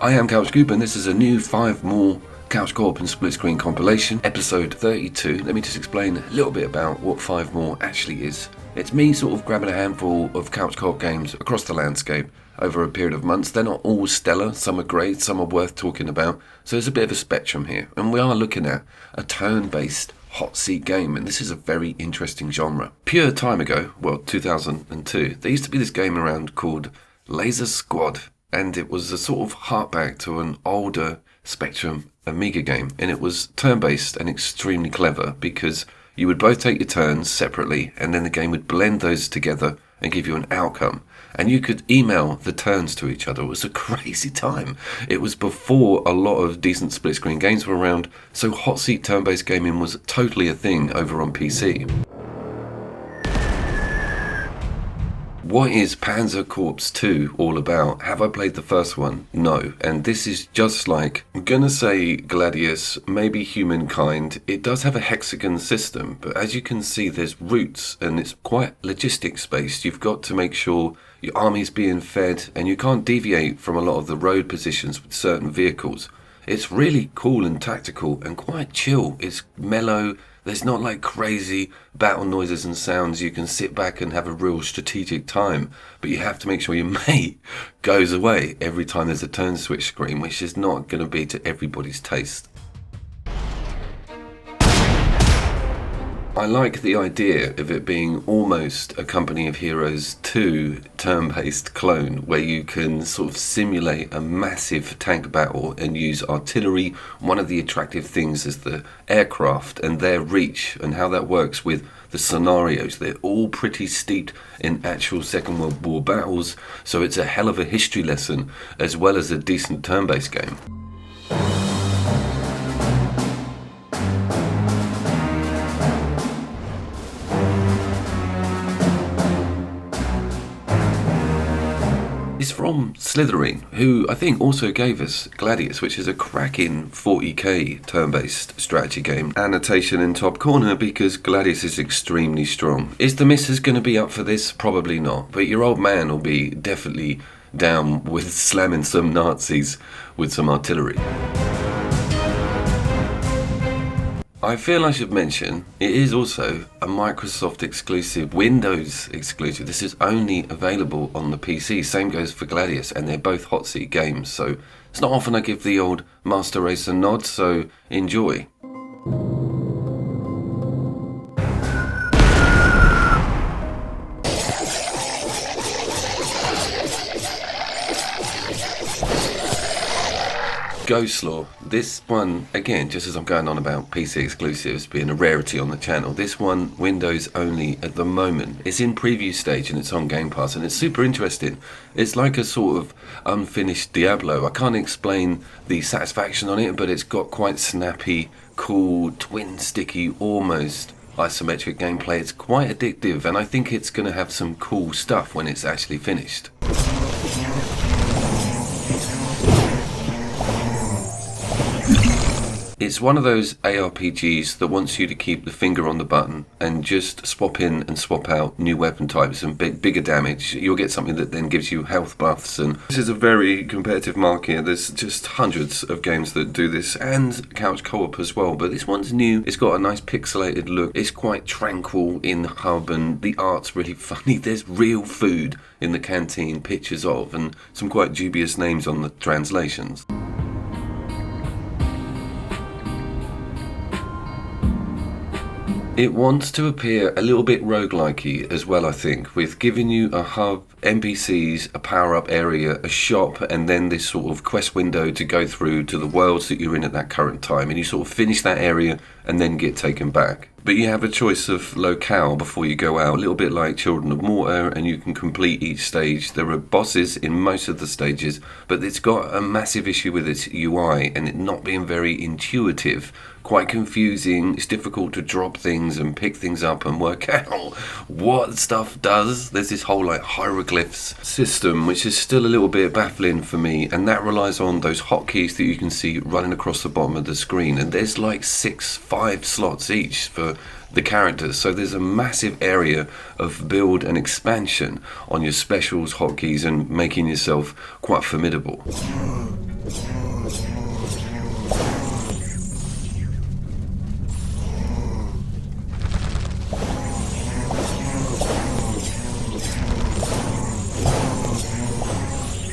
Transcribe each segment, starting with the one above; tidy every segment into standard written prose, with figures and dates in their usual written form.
I am Couch Goop, and this is a new 5 more Couch Co-op and Splitscreen compilation, episode 32. Let me just explain a little bit about what 5 more actually is. It's me sort of grabbing a handful of Couch Co-op games across the landscape over a period of months. They're not all stellar, some are great, some are worth talking about, so there's a bit of a spectrum here. And we are looking at a turn-based hot seat game, and this is a very interesting genre. Pure time ago, well, 2002, there used to be this game around called Laser Squad, and it was a sort of harkback to an older Spectrum Amiga game, and it was turn-based and extremely clever because you would both take your turns separately, and then the game would blend those together and give you an outcome. And you could email the turns to each other. It was a crazy time. It was before a lot of decent split-screen games were around, so hot seat turn-based gaming was totally a thing over on PC. What is Panzer Corps 2 all about? Have I played the first one? No. And this is just like, I'm gonna say Gladius, maybe Humankind. It does have a hexagon system, but as you can see, there's routes, and it's quite logistics based. You've got to make sure your army's being fed, and you can't deviate from a lot of the road positions with certain vehicles. It's really cool and tactical and quite chill. It's mellow. There's not like crazy battle noises and sounds. You can sit back and have a real strategic time, but you have to make sure your mate goes away every time there's a turn switch screen, which is not going to be to everybody's taste. I like the idea of it being almost a Company of Heroes 2 turn-based clone, where you can sort of simulate a massive tank battle and use artillery. One of the attractive things is the aircraft and their reach and how that works with the scenarios. They're all pretty steeped in actual Second World War battles, so it's a hell of a history lesson as well as a decent turn-based game. It's from Slytherin, who I think also gave us Gladius, which is a cracking 40k turn-based strategy game. Annotation in top corner because Gladius is extremely strong. Is the missus going to be up for this? Probably not, but your old man will be definitely down with slamming some Nazis with some artillery. I feel I should mention, it is also a Microsoft exclusive, Windows exclusive. This is only available on the PC. Same goes for Gladius, and they're both hot seat games. So it's not often I give the old Master Race a nod, so enjoy. Ghostlaw. This one, again, just as I'm going on about PC exclusives being a rarity on the channel, this one Windows only at the moment. It's in preview stage and it's on Game Pass, and it's super interesting. It's like a sort of unfinished Diablo. I can't explain the satisfaction on it, but it's got quite snappy, cool, twin sticky, almost isometric gameplay. It's quite addictive, and I think it's going to have some cool stuff when it's actually finished. It's one of those ARPGs that wants you to keep the finger on the button and just swap in and swap out new weapon types and bigger damage. You'll get something that then gives you health buffs, and this is a very competitive market. There's just hundreds of games that do this, and couch co-op as well, but this one's new. It's got a nice pixelated look. It's quite tranquil in the hub, and the art's really funny. There's real food in the canteen, pictures of, and some quite dubious names on the translations. It wants to appear a little bit roguelike-y as well, I think, with giving you a hub, NPCs, a power-up area, a shop, and then this sort of quest window to go through to the worlds that you're in at that current time, and you sort of finish that area and then get taken back. But you have a choice of locale before you go out, a little bit like Children of Mortar, and you can complete each stage. There are bosses in most of the stages, but it's got a massive issue with its UI and it not being very intuitive. Quite confusing. It's difficult to drop things and pick things up and work out what stuff does. There's this whole like hieroglyphs system which is still a little bit baffling for me, and that relies on those hotkeys that you can see running across the bottom of the screen, and there's like 5 slots each for the characters, so there's a massive area of build and expansion on your specials, hotkeys, and making yourself quite formidable.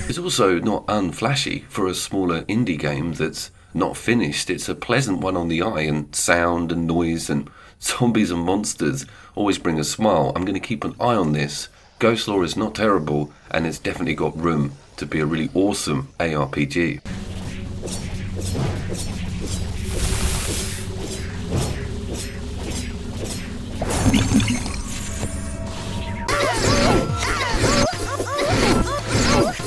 It's also not unflashy for a smaller indie game that's not finished. It's a pleasant one on the eye, and sound and noise and zombies and monsters always bring a smile. I'm going to keep an eye on this. Ghost Lore is not terrible, and it's definitely got room to be a really awesome ARPG.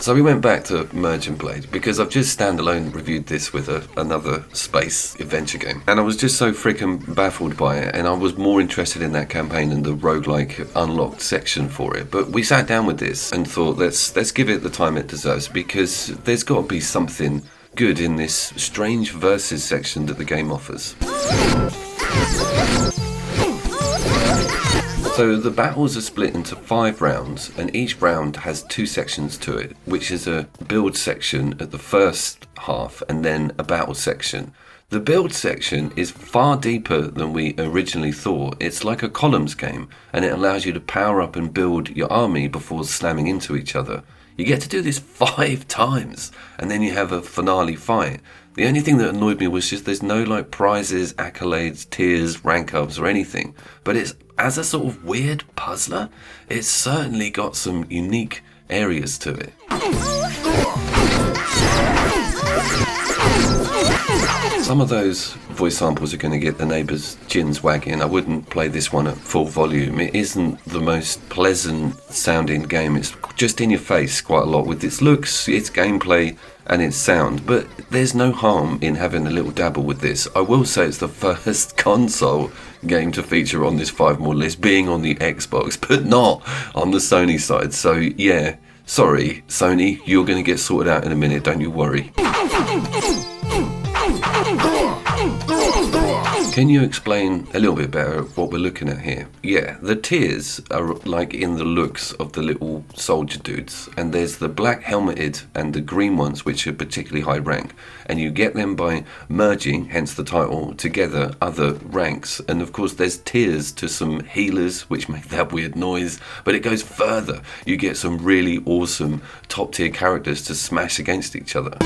So we went back to Merge and Blade because I've just standalone reviewed this with another space adventure game, and I was just so freaking baffled by it, and I was more interested in that campaign and the roguelike unlocked section for it. But we sat down with this and thought, let's give it the time it deserves, because there's got to be something good in this strange versus section that the game offers. So the battles are split into 5 rounds, and each round has 2 sections to it, which is a build section at the first half and then a battle section. The build section is far deeper than we originally thought. It's like a columns game, and it allows you to power up and build your army before slamming into each other. You get to do this 5 times, and then you have a finale fight. The only thing that annoyed me was just there's no like prizes, accolades, tiers, rank ups or anything. But it's, as a sort of weird puzzler, it's certainly got some unique areas to it. Some of those voice samples are going to get the neighbours' gins wagging. I wouldn't play this one at full volume. It isn't the most pleasant sounding game. It's just in your face quite a lot with its looks, its gameplay and its sound. But there's no harm in having a little dabble with this. I will say it's the first console game to feature on this 5 more list, being on the Xbox, but not on the Sony side. So yeah, sorry Sony, you're going to get sorted out in a minute, don't you worry. Can you explain a little bit better what we're looking at here? Yeah, the tiers are like in the looks of the little soldier dudes, and there's the black helmeted and the green ones, which are particularly high rank, and you get them by merging, hence the title, together other ranks. And of course there's tiers to some healers which make that weird noise, but it goes further. You get some really awesome top tier characters to smash against each other.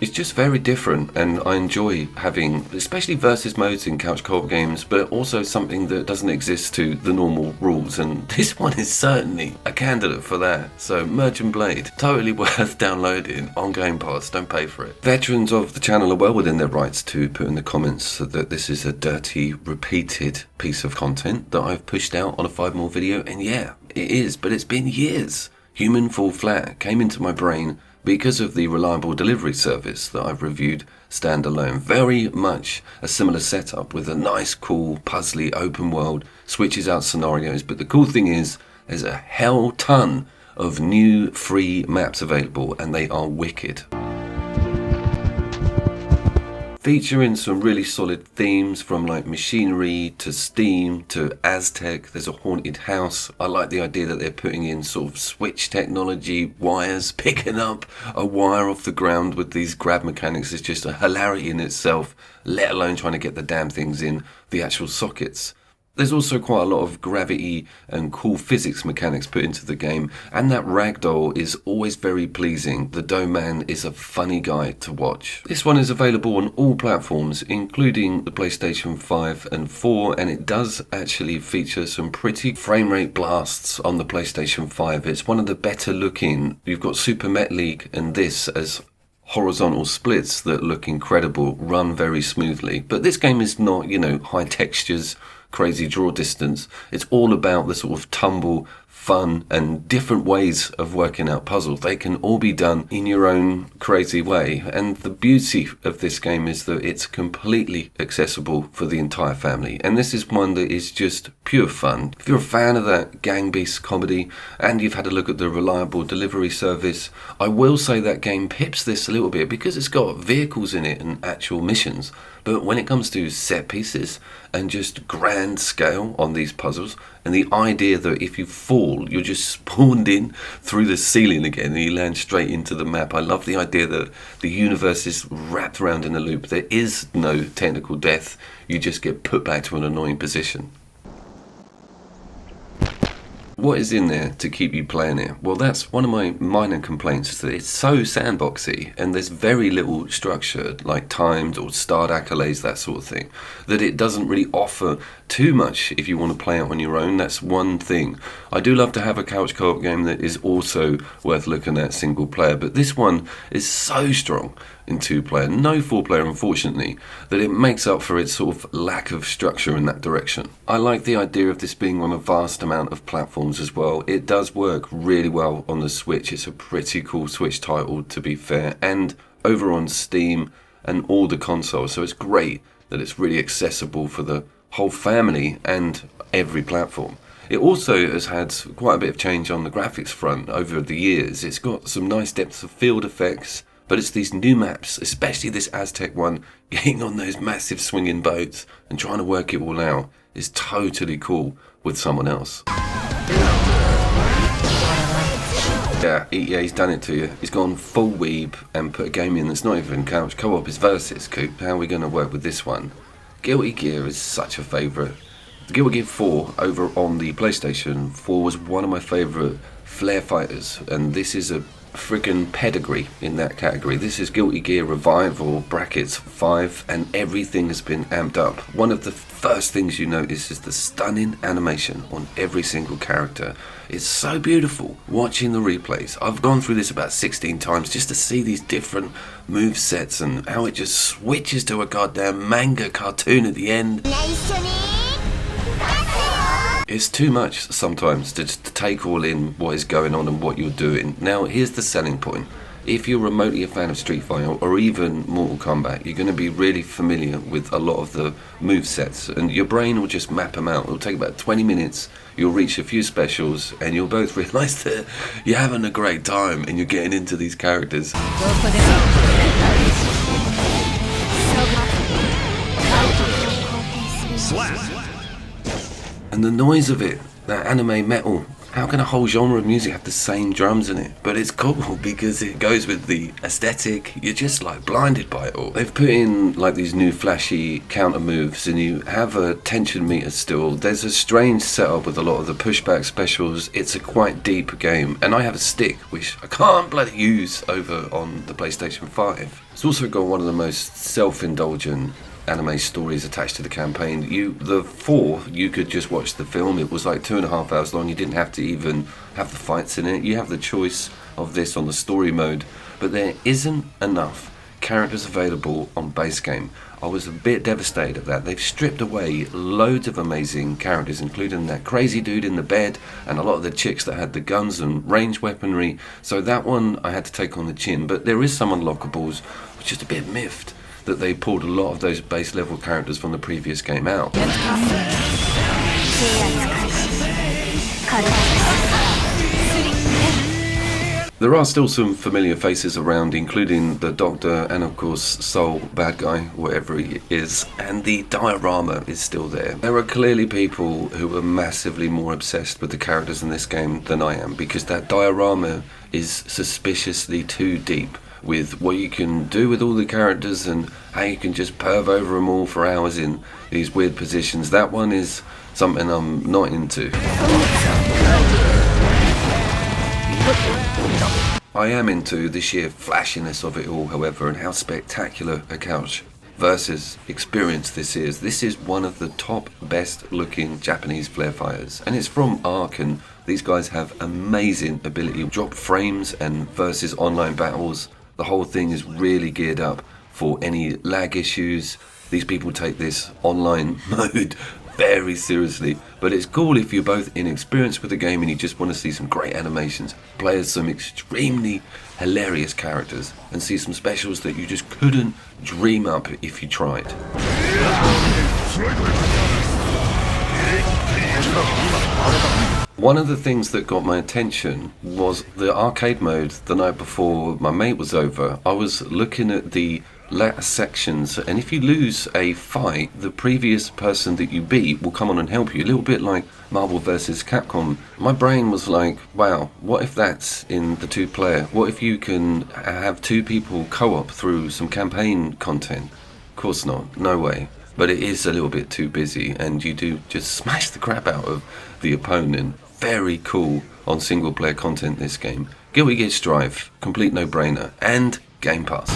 It's just very different, and I enjoy having especially versus modes in couch co-op games, but also something that doesn't exist to the normal rules, and this one is certainly a candidate for that. So Merge and Blade, totally worth downloading on Game Pass, don't pay for it. Veterans of the channel are well within their rights to put in the comments that this is a dirty, repeated piece of content that I've pushed out on a 5 more video, and yeah, it is, but it's been years. Human Fall Flat came into my brain because of the reliable delivery service that I've reviewed standalone. Very much a similar setup with a nice, cool, puzzly, open world, switches out scenarios. But the cool thing is, there's a hell ton of new free maps available, and they are wicked. Featuring some really solid themes from like machinery to steam to Aztec. There's a haunted house. I like the idea that they're putting in sort of switch technology, wires, picking up a wire off the ground with these grab mechanics is just a hilarity in itself, let alone trying to get the damn things in the actual sockets. There's also quite a lot of gravity and cool physics mechanics put into the game, and that ragdoll is always very pleasing. The Dough Man is a funny guy to watch. This one is available on all platforms, including the PlayStation 5 and 4, and it does actually feature some pretty frame rate blasts on the PlayStation 5. It's one of the better looking. You've got Super Met League and this as horizontal splits that look incredible, run very smoothly. But this game is not, high textures, crazy draw distance. It's all about the sort of tumble, fun, and different ways of working out puzzles. They can all be done in your own crazy way. And the beauty of this game is that it's completely accessible for the entire family. And this is one that is just pure fun. If you're a fan of that gang beast comedy and you've had a look at the reliable delivery service, I will say that game pips this a little bit because it's got vehicles in it and actual missions. But when it comes to set pieces and just grand scale on these puzzles, and the idea that if you fall, you're just spawned in through the ceiling again and you land straight into the map. I love the idea that the universe is wrapped around in a loop. There is no technical death. You just get put back to an annoying position. What is in there to keep you playing it? Well, that's one of my minor complaints, is that it's so sandboxy and there's very little structure, like timed or starred accolades, that sort of thing, that it doesn't really offer too much if you want to play it on your own. That's one thing. I do love to have a couch co-op game that is also worth looking at single player, but this one is so strong in 2-player, no 4-player unfortunately, that it makes up for its sort of lack of structure in that direction. I like the idea of this being on a vast amount of platforms as well. It does work really well on the Switch. It's a pretty cool Switch title, to be fair, and over on Steam and all the consoles, so it's great that it's really accessible for the whole family and every platform. It also has had quite a bit of change on the graphics front over the years. It's got some nice depth of field effects, but it's these new maps, especially this Aztec one, getting on those massive swinging boats and trying to work it all out is totally cool with someone else. Yeah, he's done it to you. He's gone full weeb and put a game in that's not even couch co-op, it's versus, Coop. How are we going to work with this one? Guilty Gear is such a favourite. Guilty Gear 4 over on the PlayStation 4 was one of my favourite flare fighters, and this is a friggin' pedigree in that category. This is Guilty Gear Revival brackets 5, and everything has been amped up. One of the first things you notice is the stunning animation on every single character. It's so beautiful watching the replays. I've gone through this about 16 times just to see these different move sets and how it just switches to a goddamn manga cartoon at the end. It's too much sometimes to just take all in what is going on and what you're doing. Now, here's the selling point. If you're remotely a fan of Street Fighter or even Mortal Kombat, you're going to be really familiar with a lot of the movesets, and your brain will just map them out. It'll take about 20 minutes, you'll reach a few specials, and you'll both realise that you're having a great time and you're getting into these characters. And the noise of it, that anime metal, how can a whole genre of music have the same drums in it? But it's cool because it goes with the aesthetic. You're just like blinded by it all. They've put in like these new flashy counter moves, and you have a tension meter still. There's a strange setup with a lot of the pushback specials. It's a quite deep game, and I have a stick which I can't bloody use over on the PlayStation 5. It's also got one of the most self-indulgent anime stories attached to the campaign. The 4, you could just watch the film. It was like 2.5 hours long. You didn't have to even have the fights in it. You have the choice of this on the story mode, but there isn't enough characters available on base game. I was a bit devastated at that. They've stripped away loads of amazing characters, including that crazy dude in the bed and a lot of the chicks that had the guns and range weaponry, so that one I had to take on the chin. But there is some unlockables, which is a bit miffed that they pulled a lot of those base level characters from the previous game out. There are still some familiar faces around, including the Doctor and of course Soul, bad guy, whatever he is, and the diorama is still there. There are clearly people who are massively more obsessed with the characters in this game than I am, because that diorama is suspiciously too deep with what you can do with all the characters and how you can just perv over them all for hours in these weird positions. That one is something I'm not into. I am into the sheer flashiness of it all, however, and how spectacular a couch versus experience this is. This is one of the top best looking Japanese flare fighters, and it's from Arc, and these guys have amazing ability. Drop frames and versus online battles. The whole thing is really geared up for any lag issues. These people take this online mode very seriously, but it's cool if you're both inexperienced with the game and you just want to see some great animations, play as some extremely hilarious characters, and see some specials that you just couldn't dream up if you tried. One of the things that got my attention was the arcade mode. The night before my mate was over, I was looking at the ladder sections, and if you lose a fight, the previous person that you beat will come on and help you. A little bit like Marvel vs. Capcom. My brain was like, wow, what if that's in the 2-player? What if you can have 2 people co-op through some campaign content? Of course not, no way. But it is a little bit too busy, and you do just smash the crap out of the opponent. Very cool on single player content this game. Guilty Gear Strive, complete no-brainer, and Game Pass.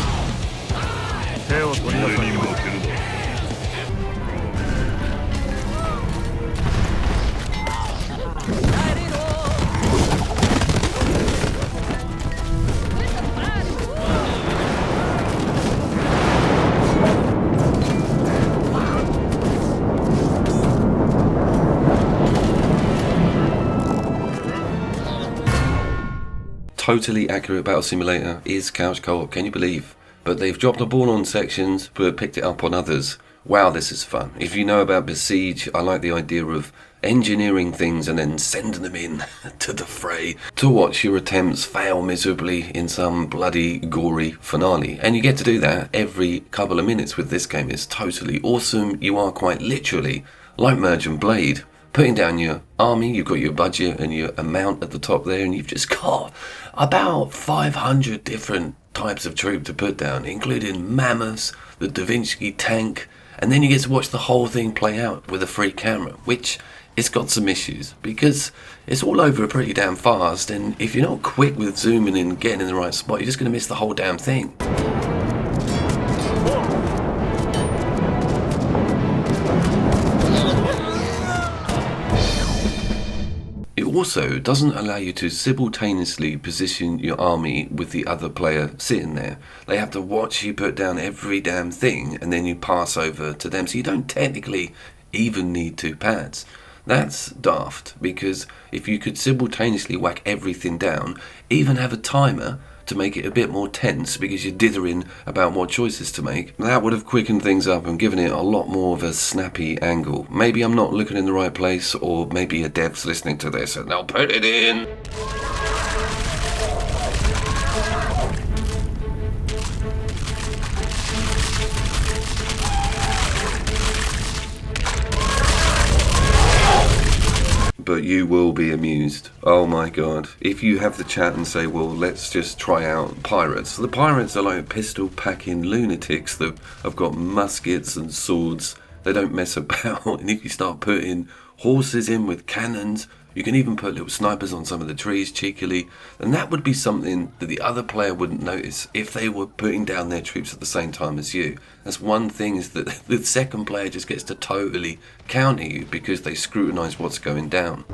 Totally accurate battle simulator is couch co-op, can you believe? But they've dropped the ball on sections but picked it up on others. Wow, this is fun. If you know about Besiege, I like the idea of engineering things and then sending them in to the fray to watch your attempts fail miserably in some bloody gory finale. And you get to do that every couple of minutes with this game. It's totally awesome. You are quite literally like Merge and Blade, putting down your army. You've got your budget and your amount at the top there, and you've just got about 500 different types of troop to put down, including mammoths, the Da Vinci tank, and then you get to watch the whole thing play out with a free camera, which it's got some issues because it's all over pretty damn fast, and if you're not quick with zooming in and getting in the right spot, you're just going to miss the whole damn thing. It also doesn't allow you to simultaneously position your army with the other player sitting there. They have to watch you put down every damn thing and then you pass over to them. So you don't technically even need 2 pads. That's daft, because if you could simultaneously whack everything down, even have a timer to make it a bit more tense because you're dithering about what choices to make, that would have quickened things up and given it a lot more of a snappy angle. Maybe I'm not looking in the right place, or maybe a dev's listening to this and they'll put it in. But you will be amused. Oh my god. If you have the chat and say, well, let's just try out pirates. The pirates are like pistol packing lunatics that have got muskets and swords. They don't mess about. And if you start putting horses in with cannons, you can even put little snipers on some of the trees cheekily, and that would be something that the other player wouldn't notice if they were putting down their troops at the same time as you. That's one thing, is that the second player just gets to totally counter you because they scrutinise what's going down.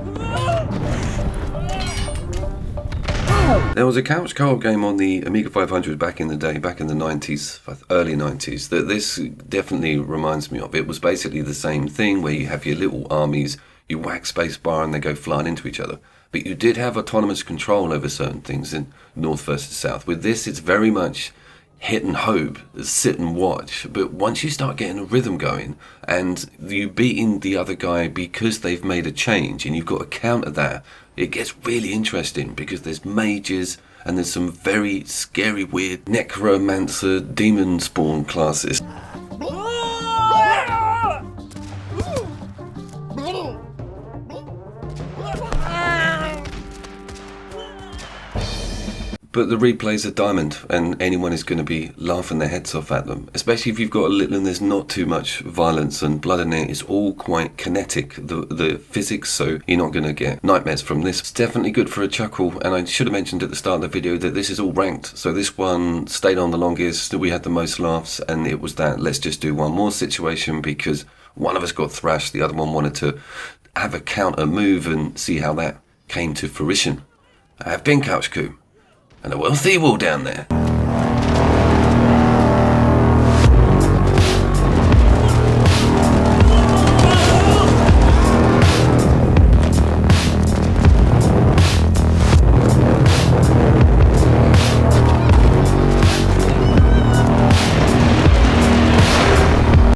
There was a couch co-op game on the Amiga 500 back in the day, back in the 90s, early 90s, that this definitely reminds me of. It was basically the same thing where you have your little armies, you whack spacebar and they go flying into each other. But you did have autonomous control over certain things in North versus South. With this, it's very much hit and hope, sit and watch. But once you start getting a rhythm going and you beating the other guy because they've made a change and you've got to counter that, it gets really interesting because there's mages and there's some very scary, weird necromancer demon spawn classes. But the replays are diamond, and anyone is going to be laughing their heads off at them. Especially if you've got a little and there's not too much violence and blood in it. It's all quite kinetic, the physics, so you're not going to get nightmares from this. It's definitely good for a chuckle, and I should have mentioned at the start of the video that this is all ranked. So this one stayed on the longest, we had the most laughs, and it was that let's just do one more situation because one of us got thrashed, the other one wanted to have a counter move and see how that came to fruition. I have been Couch Coup, and a wealthy wall down there.